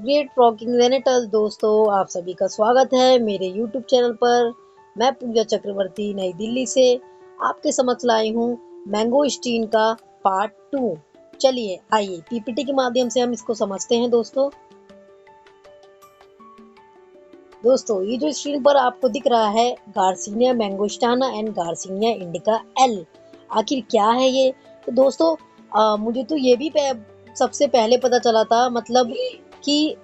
Great rocking रेनेटल्स दोस्तों, आप सभी का स्वागत है मेरे यूट्यूब चैनल पर। मैं पूजा चक्रवर्ती नई दिल्ली से आपके समक्ष लाई हूँ मैंगो स्टीन का पार्ट 2। चलिए आइए पीपीटी के माध्यम से हम इसको समझते हैं दोस्तों ये जो स्क्रीन पर आपको दिख रहा है Garcinia mangostana and Garcinia indica L, आखिर क्या है ये? तो दोस्तों मुझे तो ये भी सबसे पहले पता चला था, मतलब कि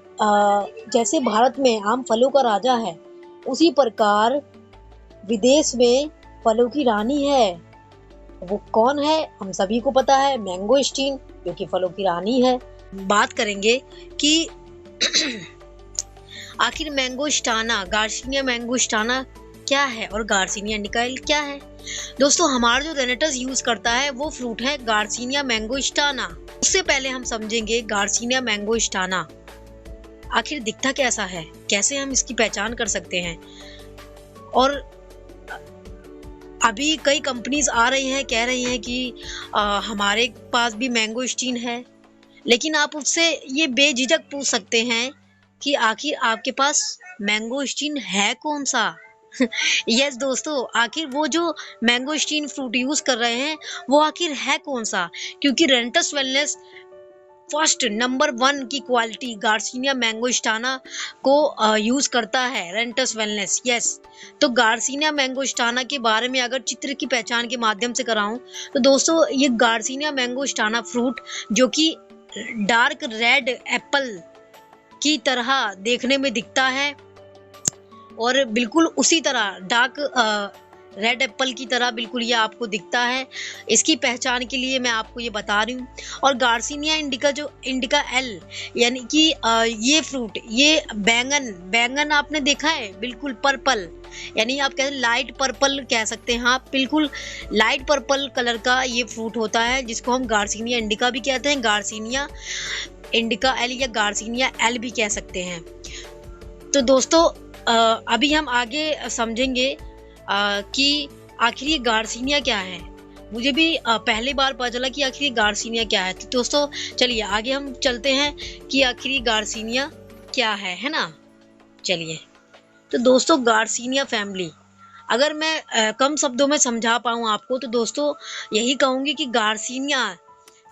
जैसे भारत में आम फलों का राजा है, उसी प्रकार विदेश में फलों की रानी है। वो कौन है? हम सभी को पता है, मैंगोस्टीन, जो कि फलों की रानी है। बात करेंगे कि आखिर मैंगोस्टाना, गार्सिनिया मैंगोस्टाना क्या है और गार्सिनिया इंडिका क्या है। दोस्तों हमारा जो रेनेटस यूज करता है वो फ्रूट है गार्सिनिया मैंगोस्टाना। उससे पहले हम समझेंगे गार्सिनिया मैंगोस्टाना आखिर दिखता कैसा है, कैसे हम इसकी पहचान कर सकते हैं। और अभी कई कंपनीज आ रही हैं, कह रही हैं कि हमारे पास भी मैंगोस्टीन है, लेकिन आप उससे ये बेझिझक पूछ सकते हैं कि आखिर आपके पास मैंगोस्टीन है कौन सा। यस दोस्तों, आखिर वो जो मैंगोस्टीन फ्रूट यूज कर रहे हैं वो आखिर है कौन सा, क्योंकि रेंटस वेलनेस फर्स्ट नंबर 1 की क्वालिटी गार्सिनिया मैंगोस्टाना को यूज करता है, रेंटस वेलनेस। यस, तो गार्सिनिया मैंगोस्टाना के बारे में अगर चित्र की पहचान के माध्यम से कराऊं तो दोस्तों ये गार्सिनिया मैंगोस्टाना फ्रूट जो कि डार्क रेड एप्पल की तरह देखने में दिखता है और बिल्कुल उसी तरह डार्क रेड एप्पल की तरह बिल्कुल ये आपको दिखता है। इसकी पहचान के लिए मैं आपको ये बता रही हूँ। और गार्सिनिया इंडिका, जो इंडिका एल, यानी कि ये फ्रूट, ये बैंगन आपने देखा है, बिल्कुल पर्पल, यानी आप कहते हैं लाइट पर्पल कह सकते हैं। हाँ, बिल्कुल लाइट पर्पल कलर का ये फ्रूट होता है, जिसको हम गार्सिनिया इंडिका भी कहते हैं, गार्सिनिया इंडिका एल या गार्सिनिया एल भी कह सकते हैं। तो दोस्तों अभी हम आगे समझेंगे कि आखिर ये गार्सिनिया क्या है। मुझे भी पहली बार पता चला कि आखिर ये गार्सिनिया क्या है। तो दोस्तों चलिए आगे हम चलते हैं कि आखिर ये गार्सिनिया क्या है ना। चलिए, तो दोस्तों गार्सिनिया फैमिली, अगर मैं कम शब्दों में समझा पाऊँ आपको, तो दोस्तों यही कहूँगी कि गार्सिनिया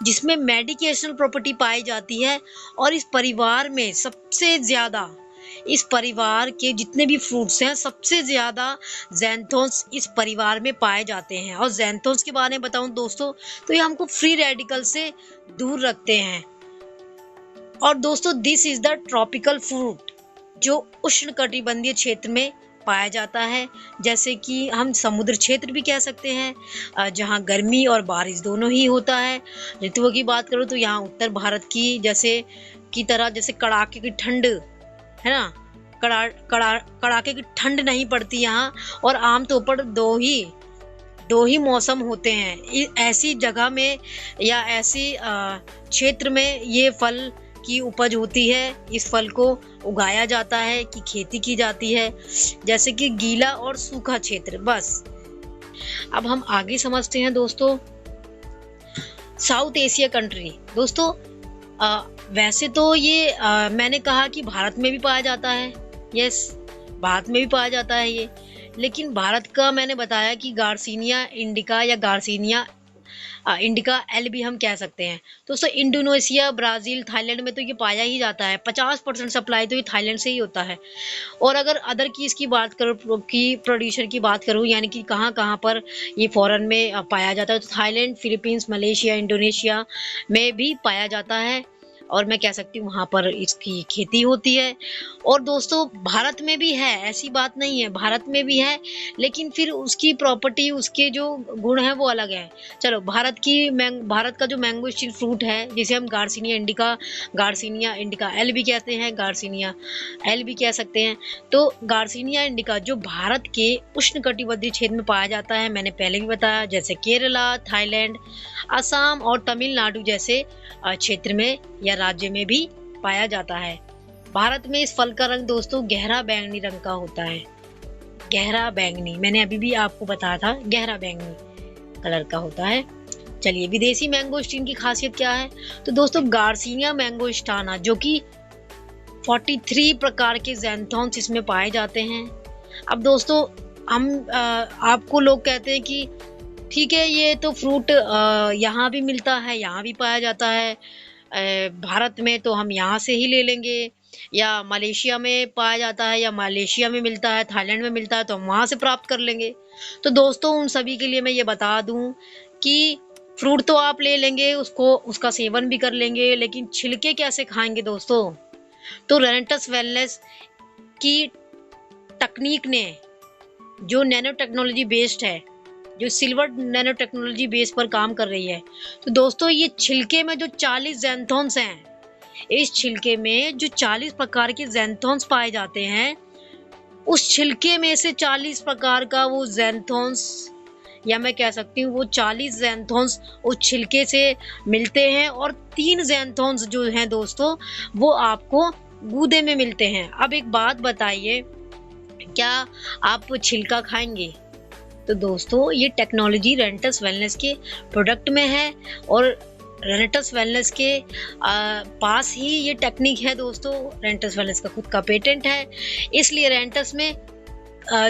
जिसमें मेडिकेशनल प्रॉपर्टी पाई जाती है, और इस परिवार में सबसे ज्यादा, इस परिवार के जितने भी फ्रूट्स हैं सबसे ज्यादा ज़ैंथोन्स इस परिवार में पाए जाते हैं। और ज़ैंथोन्स के बारे में बताऊं दोस्तों तो ये हमको फ्री रेडिकल से दूर रखते हैं। और दोस्तों this is the tropical fruit जो उष्णकटिबंधीय क्षेत्र में पाया जाता है, जैसे कि हम समुद्र क्षेत्र भी कह सकते हैं, जहाँ गर्मी और बारिश दोनों ही होता है। ऋतुओं की बात करूँ तो यहाँ उत्तर भारत की जैसे कड़ाके की ठंड है ना, कड़ाके की ठंड नहीं पड़ती यहाँ, और आमतौर पर दो ही मौसम होते हैं। ऐसी जगह में या ऐसी क्षेत्र में ये फल की उपज होती है, इस फल को उगाया जाता है, कि खेती की जाती है, जैसे कि गीला और सूखा क्षेत्र। बस अब हम आगे समझते हैं दोस्तों साउथ एशिया कंट्री। दोस्तों वैसे तो ये मैंने कहा कि भारत में भी पाया जाता है। यस, भारत में भी पाया जाता है ये, लेकिन भारत का मैंने बताया कि गार्सिनिया इंडिका या गार्सिनिया इंडिका एल भी हम कह सकते हैं। दोस्तों इंडोनेशिया, ब्राजील, थाईलैंड में तो ये पाया ही जाता है। 50% सप्लाई तो ये थाईलैंड से ही होता है। और अगर अदर की इसकी बात करूँ, कि प्रोड्यूसर की बात करूँ, यानी कि कहाँ कहाँ पर ये फॉरेन में पाया जाता है, तो थाईलैंड, फिलीपींस, मलेशिया, इंडोनेशिया में भी पाया जाता है, और मैं कह सकती हूँ वहाँ पर इसकी खेती होती है। और दोस्तों भारत में भी है, ऐसी बात नहीं है, भारत में भी है, लेकिन फिर उसकी प्रॉपर्टी, उसके जो गुण है वो अलग है। चलो, भारत का जो मैंगोस्टीन फ्रूट है, जिसे हम गार्सिनिया इंडिका एल भी कहते हैं, गार्सिनिया एल भी कह सकते हैं। तो गार्सिनिया इंडिका जो भारत के उष्णकटिबंधीय क्षेत्र में पाया जाता है, मैंने पहले भी बताया, जैसे केरला, थाईलैंड, असम और तमिलनाडु जैसे क्षेत्र में या राज्य में भी पाया जाता है। भारत में इस फल का रंग दोस्तों गहरा बैंगनी रंग का होता है। गहरा बैंगनी, मैंने अभी भी आपको बताया था, गहरा बैंगनी कलर का होता है। चलिए, विदेशी मैंगोस्टीन की खासियत क्या है? तो दोस्तों गार्सिनिया मैंगोस्टाना जो कि 43 प्रकार के ज़ैंथोन्स इसमें पाए जाते हैं। अब दोस्तों हम आपको लोग कहते हैं कि ठीक है, ये तो फ्रूट यहाँ भी मिलता है, यहाँ भी पाया जाता है, भारत में तो हम यहाँ से ही ले लेंगे, या मलेशिया में पाया जाता है, या मलेशिया में मिलता है, थाईलैंड में मिलता है तो हम वहाँ से प्राप्त कर लेंगे। तो दोस्तों उन सभी के लिए मैं ये बता दूं कि फ्रूट तो आप ले लेंगे, उसका सेवन भी कर लेंगे, लेकिन छिलके कैसे खाएंगे दोस्तों? तो रेनेटस वेलनेस की तकनीक ने, जो नैनो टेक्नोलॉजी बेस्ड है, जो सिल्वर नैनो टेक्नोलॉजी बेस पर काम कर रही है, तो दोस्तों ये छिलके में जो 40 ज़ैंथोन्स हैं, इस छिलके में जो 40 प्रकार के ज़ैंथोन्स पाए जाते हैं, उस छिलके में से 40 प्रकार का वो ज़ैंथोन्स, या मैं कह सकती हूँ वो 40 ज़ैंथोन्स उस छिलके से मिलते हैं, और 3 ज़ैंथोन्स जो हैं दोस्तों वो आपको गूदे में मिलते हैं। अब एक बात बताइए, क्या आप छिलका खाएंगे? तो दोस्तों ये टेक्नोलॉजी रेनेटस वेलनेस के प्रोडक्ट में है, और रेनेटस वेलनेस के पास ही ये टेक्निक है दोस्तों। रेनेटस वेलनेस का खुद का पेटेंट है, इसलिए रेनेटस में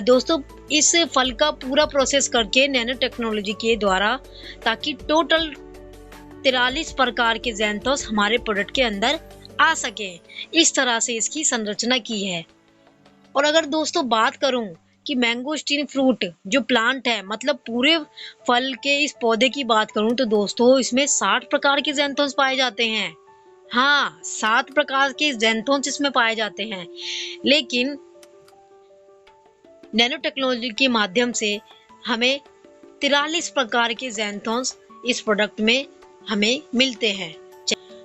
दोस्तों इस फल का पूरा प्रोसेस करके नैनो टेक्नोलॉजी के द्वारा, ताकि टोटल 43 प्रकार के ज़ैंथोस हमारे प्रोडक्ट के अंदर आ सके, इस तरह से इसकी संरचना की है। और अगर दोस्तों बात करूं कि मैंगोस्टीन फ्रूट जो प्लांट है, मतलब पूरे फल के इस पौधे की बात करूं, तो दोस्तों इसमें 60 प्रकार के ज़ैंथोस पाए जाते हैं। हाँ, 7 प्रकार के ज़ैंथोस इसमें पाए जाते हैं, लेकिन नैनो टेक्नोलॉजी के माध्यम से हमें 43 प्रकार के ज़ैंथोस इस प्रोडक्ट में हमें मिलते हैं।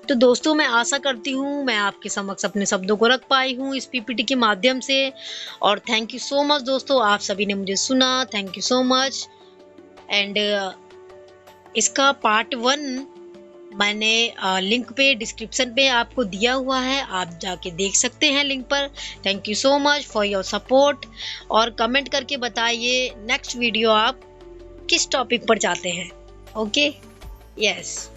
तो दोस्तों मैं आशा करती हूँ मैं आपके समक्ष अपने शब्दों को रख पाई हूँ इस पीपीटी के माध्यम से, और थैंक यू सो मच दोस्तों, आप सभी ने मुझे सुना, thank you so much. And इसका पार्ट 1 मैंने लिंक पे डिस्क्रिप्शन पे आपको दिया हुआ है, आप जाके देख सकते हैं लिंक पर। Thank you so much for your support, और कमेंट करके बताइए नेक्स्ट वीडियो आप किस टॉपिक पर चाहते हैं। Okay, yes.